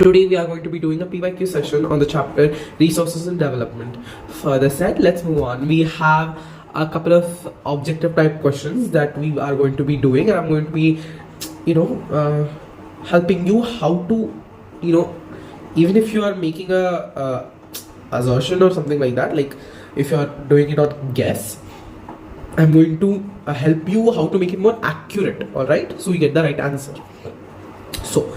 Today we are going to be doing a PYQ session on the chapter Resources and Development. Further said, let's move on. We have a couple of objective type questions that we are going to be doing, and I'm going to be, helping you how to, even if you are making a assertion or something like that, like if you are doing it on guess, I'm going to help you how to make it more accurate. All right, so you get the right answer. So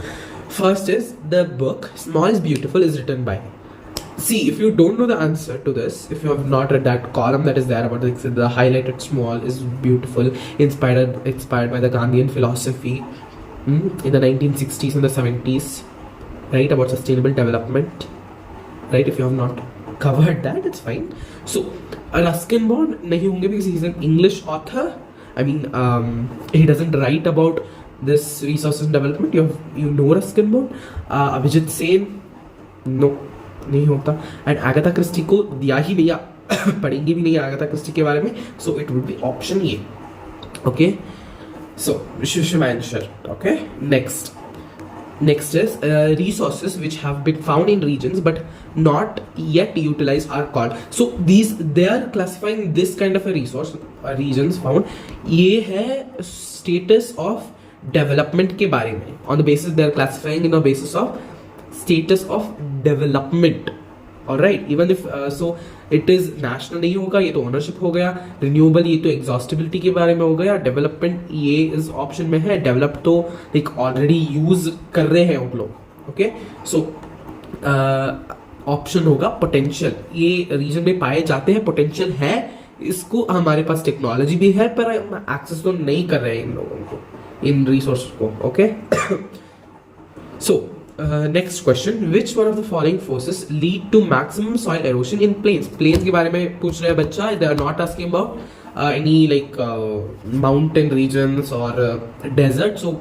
first is the book Small is Beautiful is written by. See, if you don't know the answer to this, if you have not read that column that is there about the highlighted small is beautiful, inspired by the Gandhian philosophy in the 1960s and the 70s, right, about sustainable development, right? If you have not covered that, it's fine. So Ruskin Bond nahi honge because he's an English author. I mean, he doesn't write about this resources and development. You know Ruskin Bond. Abhijit Sen, no, नहीं होता. And Agatha Christie को दिया ही नहीं, पढ़ेंगे भी नहीं Agatha Christie के बारे में. So it would be option A. Okay. So Shushmansher. Okay. Next is resources which have been found in regions but not yet utilized are called. So they are classifying this kind of a resource, regions found. ये है status of development के बारे में. On the basis they are classifying in the basis of status of development. Alright, even if so it is national नहीं होगा, ये तो ownership हो गया. Renewable ये तो exhaustibility के बारे में हो गया. Development ये इस option में है. Develop तो like already use कर रहे हैं हम लोग. Okay, so option होगा potential. ये region में पाए जाते हैं, potential है. इसको हमारे पास टेक्नोलॉजी भी है पर हम एक्सेस तो नहीं कर रहे हैं इन लोगों को, इन रिसोर्स को. Okay, so next question, which one of the following forces lead to maximum soil erosion in plains. Plains के बारे में पूछ रहे हैं बच्चा. They are not asking about any like mountain regions और डेजर्ट. सो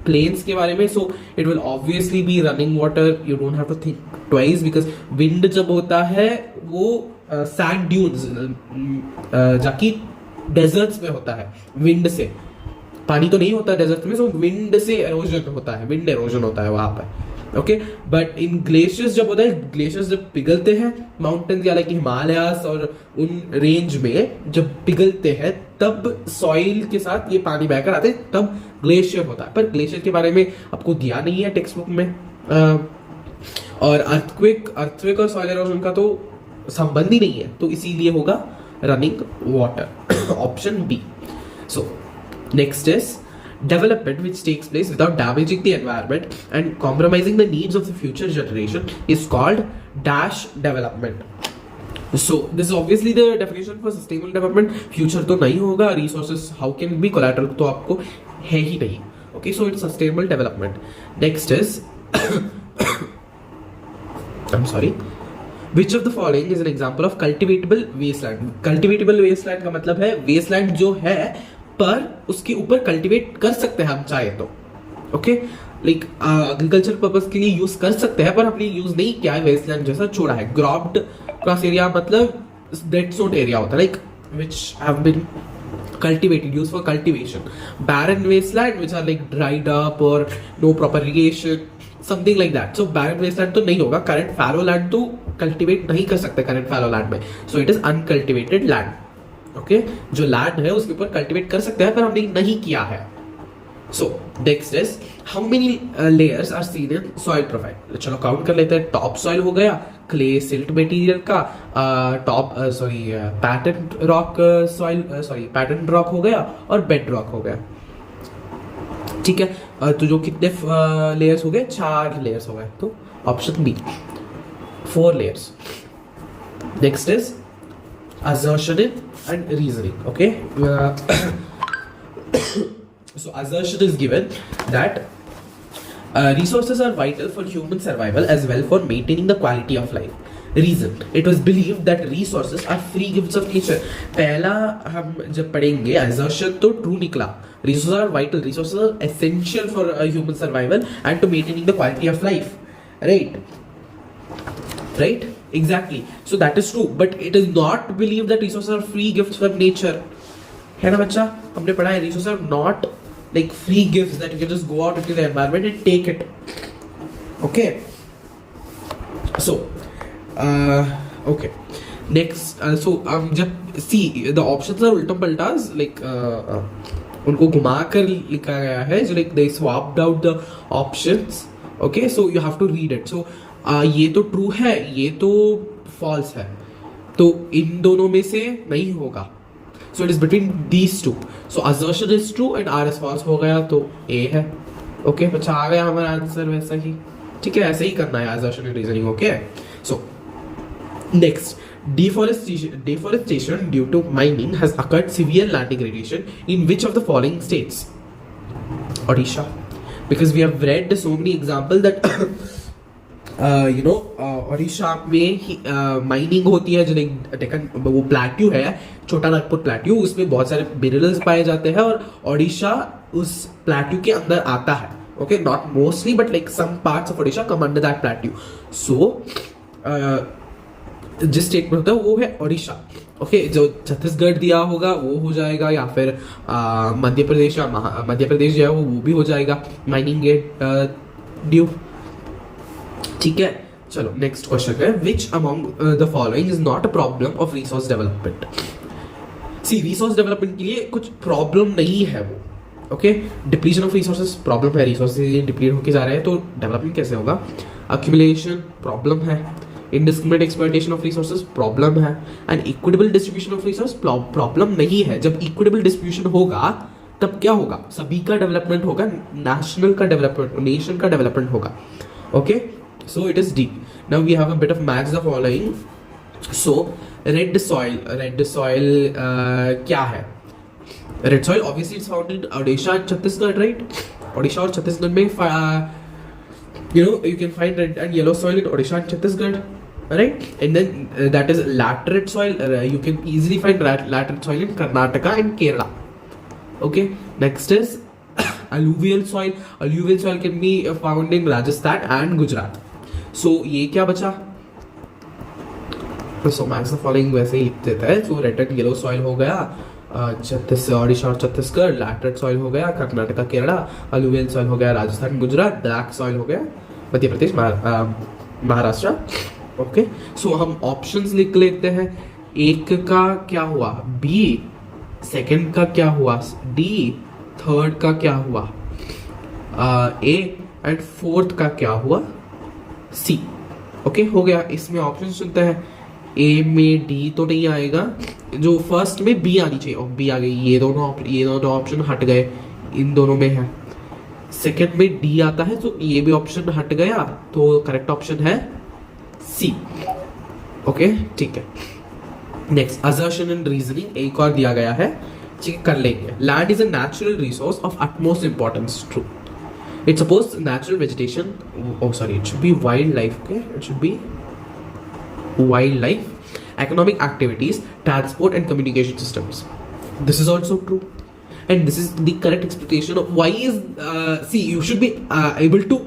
प्लेन्स के बारे में, so it will obviously be running water. You don't have to think twice because wind जब होता है वो सैंड ड्यून्स जाकि डेजर्ट्स में होता है. विंड से पानी तो नहीं होता डेजर्ट में, सो विंड से एरोजन होता है, विंड एरोजन होता है वहां पर. ओके, बट इन ग्लेशियर्स जब होता है, ग्लेशियर्स जब पिघलते हैं माउंटेन्स या लाइक हिमालयास और उन रेंज में जब पिघलते हैं तब सॉइल के साथ ये पानी बहकर आते हैं, तब ग्लेशियर होता है. पर ग्लेशियर के बारे में आपको दिया नहीं है टेक्स्ट बुक में. और अर्थक्वेक और सॉइल एरोजन का तो संबंध ही नहीं है, तो इसीलिए होगा running water, option B. So next is development which takes place without damaging the environment and compromising the needs of the future generation is called dash development. So this is obviously the definition for sustainable development. Future तो नहीं होगा, resources how can be collateral तो आपको है ही नहीं. Okay, so it's sustainable development. Next is I'm sorry, which of the following is an example of cultivatable wasteland. Cultivatable wasteland का मतलब है wasteland जो है पर उसके ऊपर कल्टीवेट कर सकते हैं हम चाहे तो. ओके, लाइक एग्रीकल्चर पर्पस के लिए यूज कर सकते हैं पर हमने यूज नहीं किया है, वेस्टलैंड जैसा छोड़ा है. क्रॉप्ड क्रॉस एरिया मतलब दैट सोर्ट एरिया होता है, like which have been cultivated, used for cultivation. Barren wasteland which are like dried up or no proper irrigation, something like that. So barren wasteland तो नहीं होगा. current fallow land तो cultivate नहीं कर सकते current fallow land में, so it is uncultivated land. Okay, जो land है उसके ऊपर कल्टीवेट कर सकते हैं पर हमने नहीं किया है. So next is how many layers are seen in soil profile. चलो काउंट कर लेते हैं. टॉप सॉइल हो गया क्ले सिल्ट मटेरियल का, top pattern rock soil pattern rock हो गया और बेड रॉक हो गया. ठीक है, तो जो कितने लेयर्स हो गए, 4 लेयर्स हो गए, तो option B 4 layers. Next is assertion and reasoning. Okay, so assertion is given that resources are vital for human survival as well for maintaining the quality of life. Reason, it was believed that resources are free gifts of nature. पहला हम जब पढ़ेंगे assertion तो true निकला. Resources are vital, resources are essential for human survival and to maintaining the quality of life. Right, exactly. So that is true, but it is not believed that resources are free gifts from nature. है ना बच्चा, हमने पढ़ा है resources are not like free gifts that you can just go out into the environment and take it. Okay, So okay, next so जब see the options are उल्टा पल्टा, like उनको घुमा कर लिखा गया है, जो like they swapped out the options. Okay, so you have to read it. So ये तो true है, ये तो false है, तो इन दोनों में से नहीं होगा. So it is between these two. So assertion is true and R is false हो गया, तो A है. ओके, बच्चा आ गया हमारा आंसर वैसा ही. ठीक है, ऐसे ही करना है assertion and reasoning. Okay, so next, deforestation due to mining has occurred severe land degradation in which of the following states? Odisha, because we have read so many examples that Odisha में mining होती है, जो डेक्कन वो plateau है, छोटा Nagpur plateau, उसमें बहुत सारे मिनरल्स पाए जाते हैं और ओडिशा उस प्लेट्यू के अंदर आता है. Okay, not mostly but like some parts of Odisha come under that plateau. So जिस स्टेट में होता है वो है ओडिशा. ओके, जो छत्तीसगढ़ दिया होगा वो हो जाएगा, या फिर मध्य प्रदेश या मध्य प्रदेश जो है वो भी हो जाएगा माइनिंग गेट ड्यू. ठीक है, चलो नेक्स्ट क्वेश्चन है, which among the following is not a problem of resource development. See, resource development के लिए कुछ प्रॉब्लम नहीं है वो. Okay, depletion of resources problem है, रिसोर्सेज डिप्लीट होके जा रहे हैं, तो डेवलपमेंट कैसे होगा. अक्यूमुलेशन प्रॉब्लम है, indiscriminate exploitation of resources problem है, and equitable distribution of resource problem नहीं है. जब इक्विटेबल डिस्ट्रीब्यूशन होगा तब क्या होगा, सभी का डेवलपमेंट होगा, नेशनल का डेवलपमेंट, नेशन का डेवलपमेंट होगा. Okay, so it is D. Now we have a bit of match the following. So red soil क्या है. Red soil obviously it's found in Odisha and Chhattisgarh, right? Odisha और छत्तीसगढ़ में you can find red and yellow soil in Odisha and Chhattisgarh, right? And then that is laterite soil. You can easily find laterite soil in Karnataka and Kerala. Okay, next is alluvial soil. Alluvial soil can be found in Rajasthan and Gujarat. So ये क्या बचा. So max the following वैसे ही लिख देता है. So red and yellow soil हो गया ओडिशा और छत्तीसगढ़, लैटरेट सॉइल हो गया कर्नाटका केरला, अलुवियल सॉइल हो गया राजस्थान गुजरात, ब्लैक सॉइल हो गया मध्य प्रदेश महाराष्ट्र. ओके, सो हम ऑप्शंस लिख लेते हैं. एक का क्या हुआ, बी. सेकंड का क्या हुआ, डी. थर्ड का क्या हुआ, ए. एंड फोर्थ का क्या हुआ, सी. ओके, हो गया. इसमें ऑप्शन सुनते हैं. ए में डी तो नहीं आएगा, जो फर्स्ट में बी आनी चाहिए, और बी आ गई. ये दोनों ऑप्शन हट गए, इन दोनों में है. सेकंड में डी आता है, तो ये भी ऑप्शन हट गया, तो करेक्ट ऑप्शन है सी. ओके, ठीक है. नेक्स्ट, असर्शन एंड रीजनिंग एक और दिया गया है, ठीक कर लेंगे. Land is a natural resource of utmost importance. True. It supports natural vegetation. Oh, sorry, it should be wildlife. Okay, it should be wildlife, economic activities, transport and communication systems. This is also true, and this is the correct explanation of why is. See, you should be able to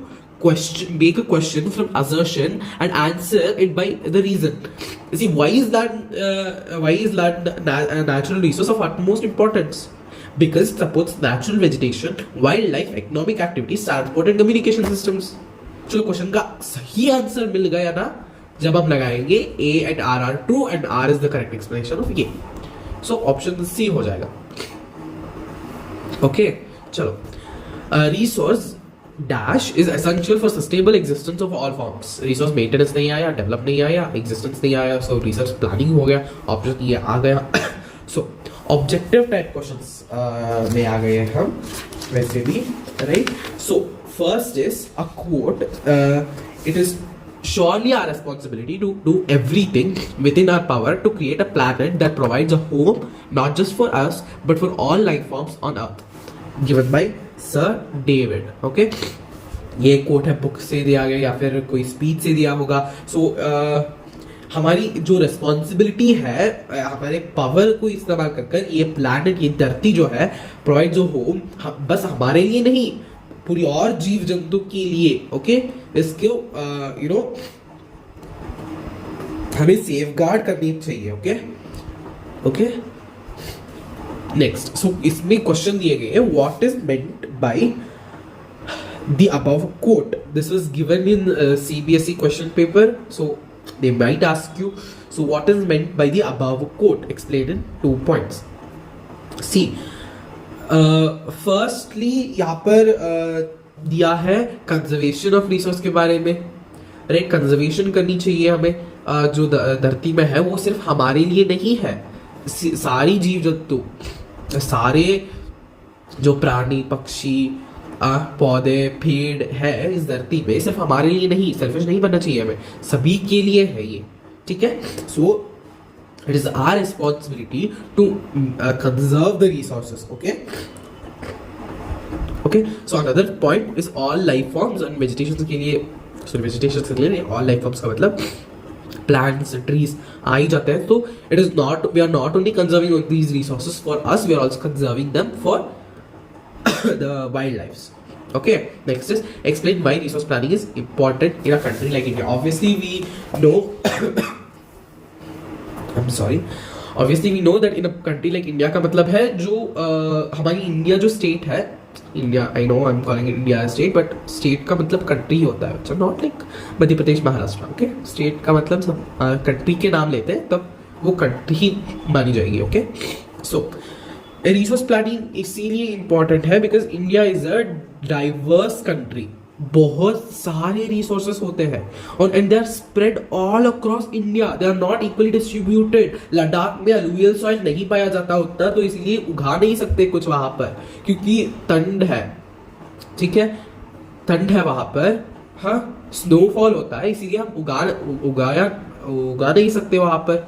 make a question from assertion and answer it by the reason. See, why is that? Why is land a natural resource of utmost importance? Because it supports natural vegetation, wildlife, economic activities, transport and communication systems. चलो question का सही answer मिल गया ना, जब हम लगाएंगे A and R are true and R is the correct explanation of ये. So option C हो जाएगा. ओके, चलो. Resource dash is essential for sustainable existence of all forms. Resource maintenance नहीं आया, develop नहीं आया, existence नहीं आया, so resource planning हो गया. ऑप्शन ये आ गया. So ऑब्जेक्टिव टाइप क्वेश्चंस में आ गए हम वैसे भी, right. So first is a quote. It is surely our responsibility to do everything within our power to create a planet that provides a home not just for us but for all life forms on earth. Given by Sir David. Okay, ये coat है, book से दिया गया या फिर कोई speech से दिया होगा. सो हमारी जो रिस्पॉन्सिबिलिटी है, हमारे पावर को इस्तेमाल कर ये प्लैनेट, ये धरती जो है, प्रोवाइड जो होम बस हमारे लिए नहीं, पूरी और जीव जंतु के लिए. ओके, इसको हमें सेफगार्ड करनी चाहिए. Okay okay, next. सो इसमें क्वेश्चन दिए गए हैं, what is meant by the above quote. This was given in CBSE question paper, so they might ask you, so what is meant by the above quote? Explained in 2 points. See, firstly यहाँ पर दिया है conservation of resource के बारे में, right. Conservation करनी चाहिए हमें. जो धरती में है वो सिर्फ हमारे लिए नहीं है, सारी जीव जंतु, सारे जो प्राणी पक्षी पौधे पेड़ है इस धरती में, सिर्फ हमारे लिए नहीं, सेल्फिश नहीं बनना चाहिए हमें, सभी के लिए है ये, ठीक है. सो it is our responsibility to conserve the resources. Okay, so another point is all life forms and vegetation के लिए, sorry, vegetation के लिए all life forms का मतलब plants, trees आ ही जाते हैं. तो it is not, we are not only conserving these resources for us, we are also conserving them for the wildlife. Okay, next is explain why resource planning is important in a country like India. Obviously we know I'm sorry, obviously we know that in a country like India का मतलब है जो हमारी India जो state है, India, I know I am calling it India state, but state का मतलब country होता है, अच्छा, not like Madhya Pradesh Maharashtra. Okay, state का मतलब सब कंट्री के नाम लेते हैं तब वो कंट्री मानी जाएगी. ओके, सो रिसोर्स प्लानिंग इसीलिए इम्पॉर्टेंट है because India is a diverse country. बहुत सारे रिसोर्सेस होते हैं और and they are spread all across India, they are not equally distributed. Ladakh में अलुवियल सॉइल नहीं पाया जाता उतना, तो इसलिए उगा नहीं सकते कुछ वहां पर क्योंकि ठंड है, ठीक है, ठंड है वहां पर, हाँ, स्नोफॉल होता है, इसीलिए हम उगा नहीं सकते वहां पर,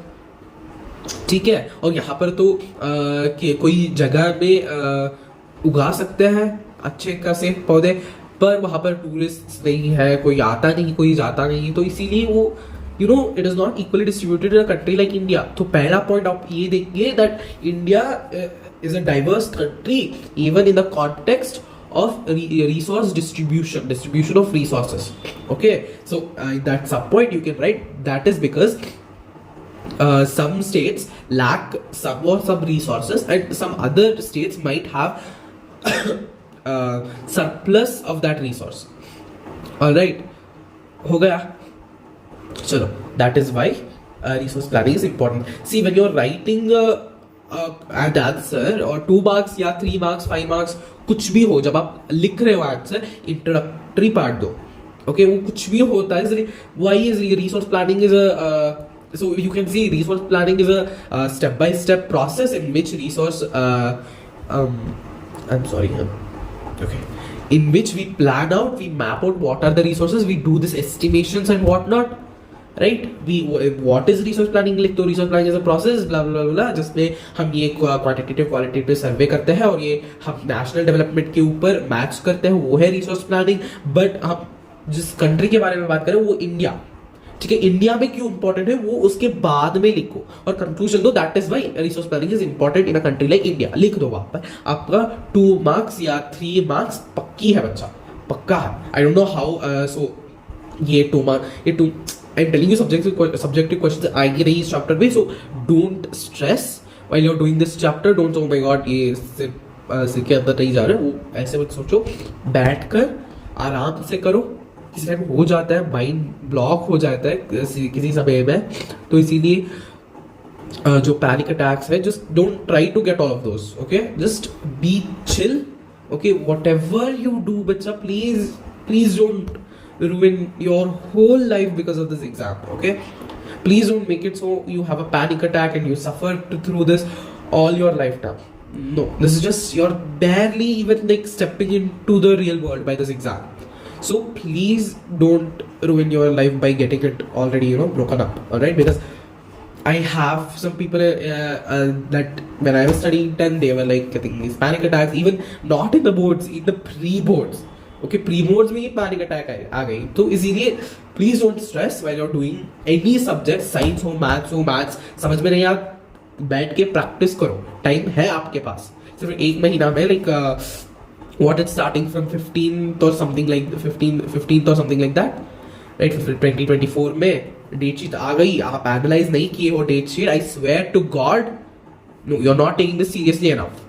ठीक है. और यहाँ पर तो कोई जगह में उगा सकते हैं अच्छे खासे पौधे, पर वहां पर टूरिस्ट नहीं है, कोई आता नहीं, कोई जाता नहीं, तो इसीलिए वो you know it is not equally distributed in a country like India. तो पहला पॉइंट आप ये देखिए that India is a diverse country even in the context of resource distribution of resources. Okay, so that's a point you can write. That is because some states lack some or some resources and some other states might have surplus of that resource. All right, हो गया, चलो. That is why resource planning is important. See, when you're writing an answer or 2 marks या 3 marks 5 marks कुछ भी हो, जब आप लिख रहे हो आंसर, इंट्रोडक्टरी पार्ट दो. ओके, वो कुछ भी होता है, इसलिए why is resource planning is so you can see resource planning is a step by step process in which resource I'm sorry, okay, in which we plan out, we map out what are the resources, we do this estimations and what not, right? We what is resource planning, लिख तो resource planning is a process blah blah blah, जिसमें हम ये quantitative qualitative survey करते हैं और ये हम national development के ऊपर मैच करते हैं, वो है resource planning. बट हम जिस कंट्री के बारे में बात करें वो इंडिया, ठीक है. इंडिया में क्यों इंपॉर्टेंट है वो उसके बाद में लिखो और कंक्लूजन दो. That is why resource planning is important in a country like India. लिख दो वहां पर, आपका 2 marks या 3 marks पक्की है बच्चा, पक्का है. I don't know how, so ये 2 marks, ये 2, I am telling you subjective questions आएंगे नहीं इस चैप्टर में. So don't stress while you are doing this chapter. Don't oh my god ये सिर के अंदर नहीं जा रहे, वो ऐसे मत सोचो. बैठ कर आराम से करो. किसी टाइम हो जाता है, माइंड ब्लॉक हो जाता है किसी समय में, तो इसीलिए जो पैनिक अटैक्स है, just don't try to get all of those. Okay, just be chill. Okay, whatever you do बच्चा, please don't ruin your whole life because of this exam. Okay, please don't make it so you have a panic attack and you suffer through this all your lifetime. No, this is just, you're barely even like stepping into the real world by this exam. So please don't ruin your life by getting it already, you know, broken up. All right, because I have some people that when I was studying 10, they were like getting these panic attacks, even not in the boards, in the pre-boards. Okay, pre-boards में ये panic attack आ गई. तो इसीलिए please don't stress while you're doing any subject, science हो, maths, समझ में नहीं आ, बैठ के practice करो. टाइम है आपके पास, सिर्फ 1 महीना में, like what it's starting from 15th or something like 15th or something like that, right? 2024 में डेट शीट आ गई, आप एनालाइज नहीं किए हो date sheet, I swear to god, no, you are not taking this seriously enough.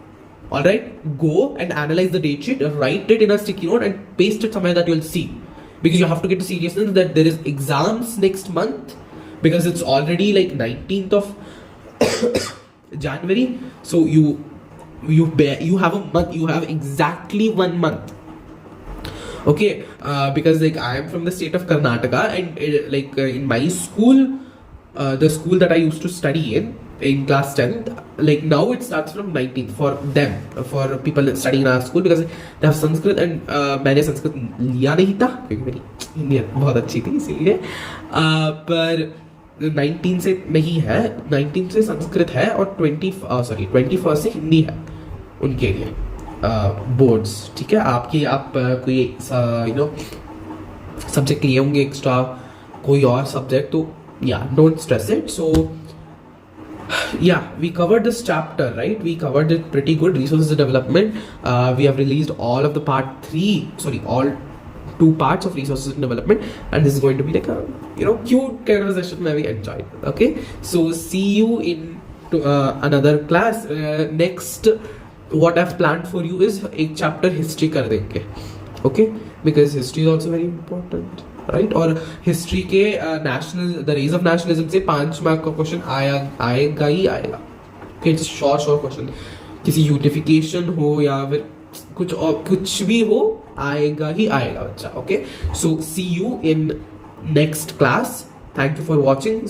All right, go and analyze the date sheet, write it in a sticky note and paste it somewhere that you'll see, because you have to get the seriousness that there is exams next month, because it's already like 19th of January. So you have a month, you have exactly 1 month. Okay, because like I am from the state of Karnataka, and in my school, the school that I used to study in class 10th, like now it starts from 19th for them, for people studying in our school, because they have Sanskrit, and मैंने संस्कृत लिया नहीं था क्योंकि मेरी हिंदी बहुत अच्छी थी इसीलिए, पर 19 से नहीं है, 19 से संस्कृत है और 21st से हिंदी है उनके लिए बोर्ड्स. ठीक है, आप कोई सब्जेक्ट लिए होंगे एक्स्ट्रा, कोई और सब्जेक्ट, तो don't stress it. So we covered this chapter, right? We covered it pretty good. Resources development, we have released all of the all 2 parts of resources development, and this is going to be like a cute kind of a session where we enjoyed. Okay, so see you in another class. Next, what I've planned for you is एक chapter history कर देंगे. Okay, because history is also very important, right? और history के the raise of nationalism से 5 mark का question आएगा ही आएगा. ओके, इट्स शॉर्ट क्वेश्चन, किसी यूनिफिकेशन हो या फिर कुछ भी हो, आएगा ही आएगा बच्चा. Okay, so see you in next class. Thank you for watching.